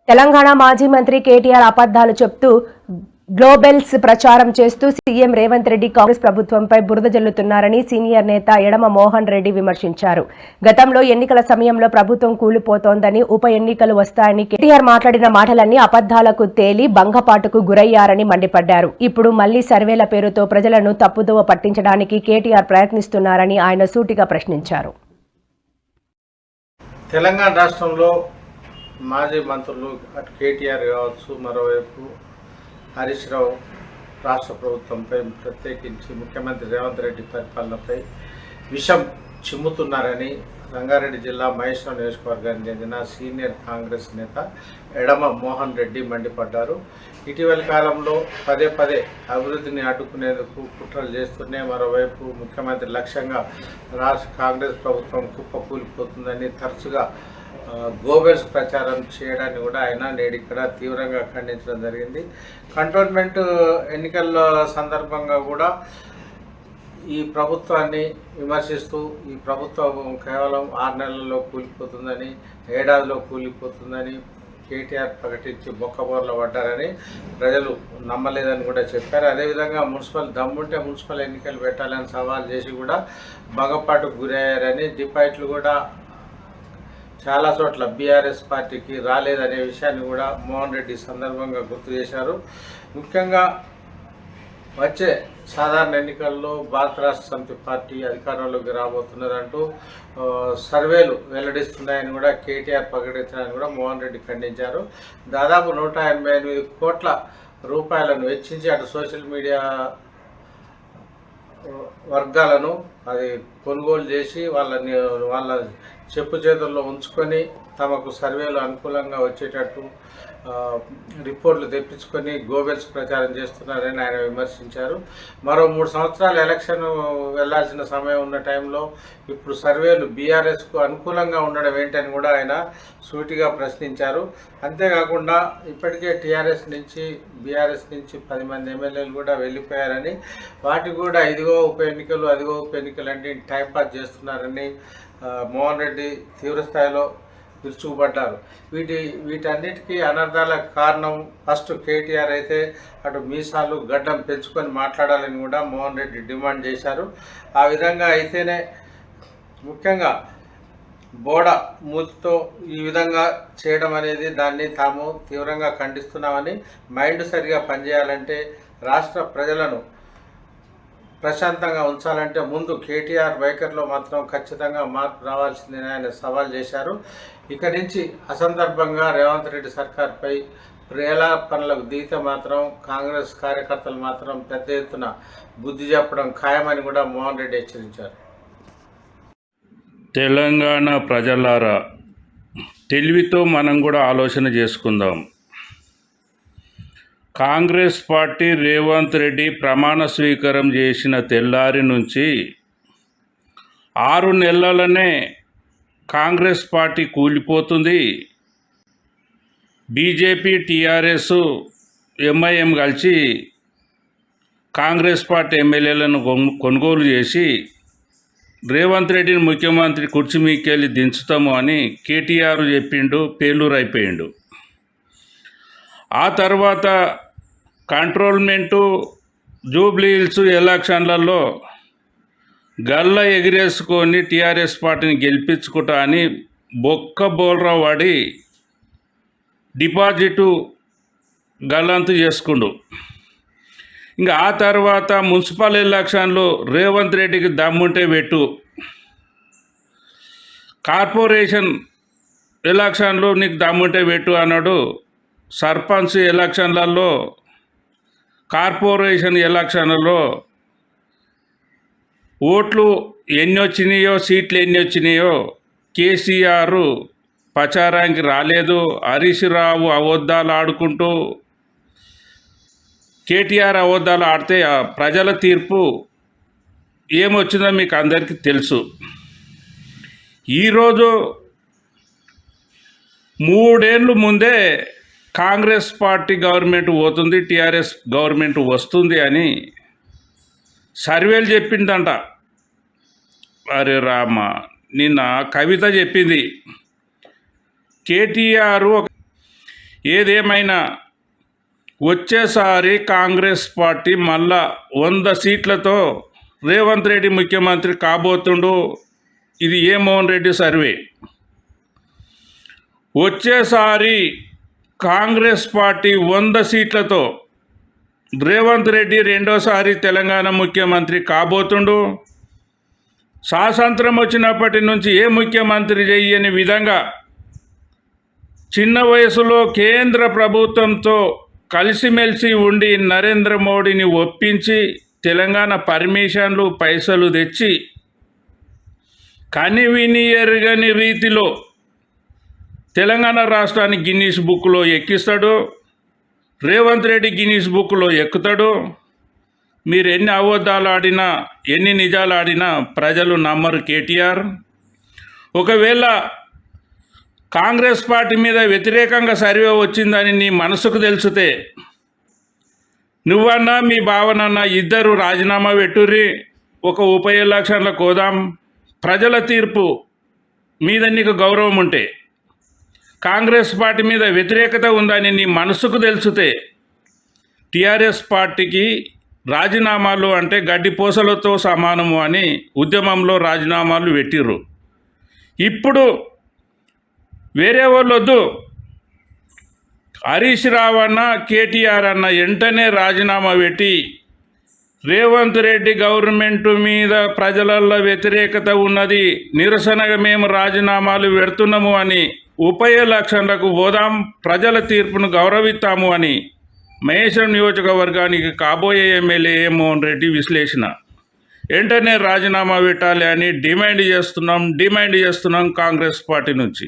తెలంగాణ మాజీ మంత్రి కేటీఆర్ అబద్ధాలు చెప్తూ గ్లోబల్స్ ప్రచారం చేస్తూ సీఎం రేవంత్ రెడ్డి కాంగ్రెస్ ప్రభుత్వంపై బురద జల్లుతున్నారని సీనియర్ నేత ఎడమ మోహన్ రెడ్డి విమర్శించారు. గతంలో ఎన్నికల సమయంలో ప్రభుత్వం కూలిపోతోందని, ఉప ఎన్నికలు వస్తాయని కేటీఆర్ మాట్లాడిన మాటలన్నీ అబద్ధాలకు తేలి భంగపాటుకు గురయ్యారని మండిపడ్డారు. ఇప్పుడు మళ్లీ సర్వేల పేరుతో ప్రజలను తప్పుదోవ పట్టించడానికి కేటీఆర్ ప్రయత్నిస్తున్నారని ఆయన సూటిగా ప్రశ్నించారు. తెలంగాణ రాష్ట్రంలో మాజీ మంత్రులు అటు కేటీఆర్ కావచ్చు, మరోవైపు హరీష్ రావు రాష్ట్ర ప్రభుత్వంపై ప్రత్యేకించి ముఖ్యమంత్రి రేవంత్ రెడ్డి పరిపాలనపై విషం చిమ్ముతున్నారని రంగారెడ్డి జిల్లా మహేశ్వరం నియోజకవర్గానికి చెందిన సీనియర్ కాంగ్రెస్ నేత ఎడమ మోహన్ రెడ్డి మండిపడ్డారు. ఇటీవలి కాలంలో పదే పదే అభివృద్ధిని అడ్డుకునేందుకు కుట్రలు చేస్తూనే మరోవైపు ముఖ్యమంత్రి లక్ష్యంగా రాష్ట్ర కాంగ్రెస్ ప్రభుత్వం కుప్పకూలిపోతుందని తరచుగా గోబెల్స్ ప్రచారం చేయడాన్ని కూడా ఆయన నేడు ఇక్కడ తీవ్రంగా ఖండించడం జరిగింది. కంటోన్మెంట్ ఎన్నికల సందర్భంగా కూడా ఈ ప్రభుత్వాన్ని విమర్శిస్తూ ఈ ప్రభుత్వం కేవలం 6 నెలల్లో కూలిపోతుందని, ఏడాదిలో కూలిపోతుందని కేటీఆర్ ప్రకటించి బొక్కబోర్ల పడ్డారని ప్రజలు నమ్మలేదని కూడా చెప్పారు. అదేవిధంగా దమ్ముంటే మున్సిపల్ ఎన్నికలు పెట్టాలని సవాల్ చేసి కూడా భంగపాటుకు గురయ్యారని, డిపాజిట్లు కూడా చాలా చోట్ల బీఆర్ఎస్ పార్టీకి రాలేదనే విషయాన్ని కూడా మోహన్ రెడ్డి సందర్భంగా గుర్తు చేశారు. ముఖ్యంగా వచ్చే సాధారణ ఎన్నికల్లో భారత రాష్ట్ర సమితి పార్టీ అధికారంలోకి రాబోతున్నదంటూ సర్వేలు వెల్లడిస్తున్నాయని కూడా కేటీఆర్ ప్రకటించడాన్ని కూడా మోహన్ రెడ్డి ఖండించారు. దాదాపు 188 కోట్ల రూపాయలను వెచ్చించి అటు సోషల్ మీడియా వర్గాలను అది కొనుగోలు చేసి వాళ్ళ చెప్పు చేతుల్లో ఉంచుకొని తమకు సర్వేలు అనుకూలంగా వచ్చేటట్టు రిపోర్ట్లు తెప్పించుకొని గోబెల్స్ ప్రచారం చేస్తున్నారని ఆయన విమర్శించారు. మరో 3 సంవత్సరాలు ఎలక్షన్ వెళ్లాల్సిన సమయం ఉన్న టైంలో ఇప్పుడు సర్వేలు బీఆర్ఎస్కు అనుకూలంగా ఉండడం ఏంటని కూడా ఆయన సూటిగా ప్రశ్నించారు. అంతేకాకుండా ఇప్పటికే టీఆర్ఎస్ నుంచి బీఆర్ఎస్ నుంచి 10 మంది ఎమ్మెల్యేలు కూడా వెళ్ళిపోయారని, వాటికి కూడా ఇదిగో ఉప ఎన్నికలు అదిగో ఉప ఎన్నికలు అంటే టైంపాస్ చేస్తున్నారని మోహన్ రెడ్డి తీవ్రస్థాయిలో విరుచుకుపడ్డారు. వీటన్నిటికీ అనర్థాలకు కారణం ఫస్ట్ కేటీఆర్ అయితే అటు మీసాలు గడ్డం పెంచుకొని మాట్లాడాలని కూడా మోహన్ రెడ్డి డిమాండ్ చేశారు. ఆ విధంగా అయితేనే ముఖ్యంగా బోడ మూతితో ఈ విధంగా చేయడం అనేది దాన్ని తాము తీవ్రంగా ఖండిస్తున్నామని, మైండ్ సరిగా పనిచేయాలంటే రాష్ట్ర ప్రజలను ప్రశాంతంగా ఉంచాలంటే ముందు కేటీఆర్ వైఖరిలో మాత్రం ఖచ్చితంగా మార్పు రావాల్సిందని ఆయన సవాల్ చేశారు. ఇక నుంచి అసందర్భంగా రేవంత్ రెడ్డి సర్కార్పై ప్రేలాపనలకు దిగితే మాత్రం కాంగ్రెస్ కార్యకర్తలు మాత్రం పెద్ద ఎత్తున బుద్ధి చెప్పడం ఖాయమని కూడా మోహన్ రెడ్డి హెచ్చరించారు. తెలంగాణ ప్రజలారా, తెలివితో మనం కూడా ఆలోచన చేసుకుందాం. కాంగ్రెస్ పార్టీ రేవంత్ రెడ్డి ప్రమాణ స్వీకారం చేసిన తెల్లారి నుంచి 6 నెలలనే కాంగ్రెస్ పార్టీ కూలిపోతుంది. బీజేపీ, టీఆర్ఎస్, ఎంఐఎం కలిసి కాంగ్రెస్ పార్టీ ఎమ్మెల్యేలను కొనుగోలు చేసి రేవంత్ రెడ్డిని ముఖ్యమంత్రి కుర్చీ మీకెళ్ళి దించుతాము అని కేటీఆర్ చెప్పిండు, పేలూరు అయిపోయిండు. ఆ తర్వాత కంట్రోల్మెంటు జూబ్లీ హిల్స్ ఎలక్షన్లలో గల్ల ఎగిరేసుకొని టీఆర్ఎస్ పార్టీని గెలిపించుకుంటా అని బొక్క బోల్రా వాడి డిపాజిటు గల్లంతు చేసుకుండు. ఇంకా ఆ తర్వాత మున్సిపల్ ఎలక్షన్లో రేవంత్ రెడ్డికి దమ్ముంటే పెట్టు, కార్పొరేషన్ ఎలక్షన్లో నీకు దమ్ముంటే పెట్టు అన్నాడు. సర్పంచ్ ఎలక్షన్లలో, కార్పొరేషన్ ఎలక్షన్లలో ఓట్లు ఎన్ని వచ్చినాయో, సీట్లు ఎన్ని వచ్చినాయో కేసీఆర్ ప్రచారానికి రాలేదు. హరీష్ రావు అబద్ధాలు ఆడుకుంటూ కేటీఆర్ అబద్ధాలు ఆడితే ప్రజల తీర్పు ఏమొచ్చిందో మీకు అందరికీ తెలుసు. ఈరోజు 3 ఏళ్ళు ముందే కాంగ్రెస్ పార్టీ గవర్నమెంట్ పోతుంది, టీఆర్ఎస్ గవర్నమెంట్ వస్తుంది అని సర్వేలు చెప్పిందంట. అరే రామ, నిన్న కవిత చెప్పింది కేటీఆర్ ఏదేమైనా వచ్చేసారి కాంగ్రెస్ పార్టీ మళ్ళా 100 సీట్లతో రేవంత్ రెడ్డి ముఖ్యమంత్రి కాబోతుండు. ఇది ఏ మోహన్ రెడ్డి సర్వే. వచ్చేసారి కాంగ్రెస్ పార్టీ 100 సీట్లతో రేవంత్ రెడ్డి రెండోసారి తెలంగాణ ముఖ్యమంత్రి కాబోతుండు. స్వాతంత్రం వచ్చినప్పటి నుంచి ఏ ముఖ్యమంత్రి చేయని విధంగా చిన్న వయసులో కేంద్ర ప్రభుత్వంతో కలిసిమెలిసి ఉండి నరేంద్ర మోడీని ఒప్పించి తెలంగాణ పర్మిషన్లు పైసలు తెచ్చి కనివిని ఎరుగని రీతిలో తెలంగాణ రాష్ట్రాన్ని గిన్నీస్ బుక్లో ఎక్కిస్తాడు. రేవంత్ రెడ్డి గిన్నీస్ బుక్లో ఎక్కుతాడు. మీరు ఎన్ని అబద్ధాలు ఆడినా ఎన్ని నిజాలు ఆడినా ప్రజలు నమ్మరు కేటీఆర్. ఒకవేళ కాంగ్రెస్ పార్టీ మీద వ్యతిరేకంగా సర్వే వచ్చిందని నీ మనసుకు తెలిసితే నువ్వన్నా మీ భావనన్నా ఇద్దరు రాజీనామా పెట్టుర్రి, ఒక ఉప ఎలక్షన్లకు పోదాం. ప్రజల తీర్పు మీద నీకు గౌరవం ఉంటే, కాంగ్రెస్ పార్టీ మీద వ్యతిరేకత ఉందని నీ మనసుకు తెలిసితే టీఆర్ఎస్ పార్టీకి రాజీనామాలు అంటే గడ్డిపోసలతో సమానము అని ఉద్యమంలో రాజీనామాలు పెట్టిర్రు. ఇప్పుడు వేరే వాళ్ళు వద్దు, హరీష్ రావు అన్న కేటీఆర్ అన్న వెంటనే రాజీనామా పెట్టి రేవంత్ రెడ్డి గవర్నమెంట్ మీద ప్రజలలో వ్యతిరేకత ఉన్నది, నిరసనగా మేము రాజీనామాలు పెడుతున్నాము అని ఉప ఎలక్షన్లకు పోదాం, ప్రజల తీర్పును గౌరవిస్తాము అని మహేశ్వరం నియోజకవర్గానికి కాబోయే ఎమ్మెల్యే మోహన్ రెడ్డి విశ్లేషణ. వెంటనే రాజీనామా పెట్టాలి అని డిమాండ్ చేస్తున్నాం కాంగ్రెస్ పార్టీ నుంచి.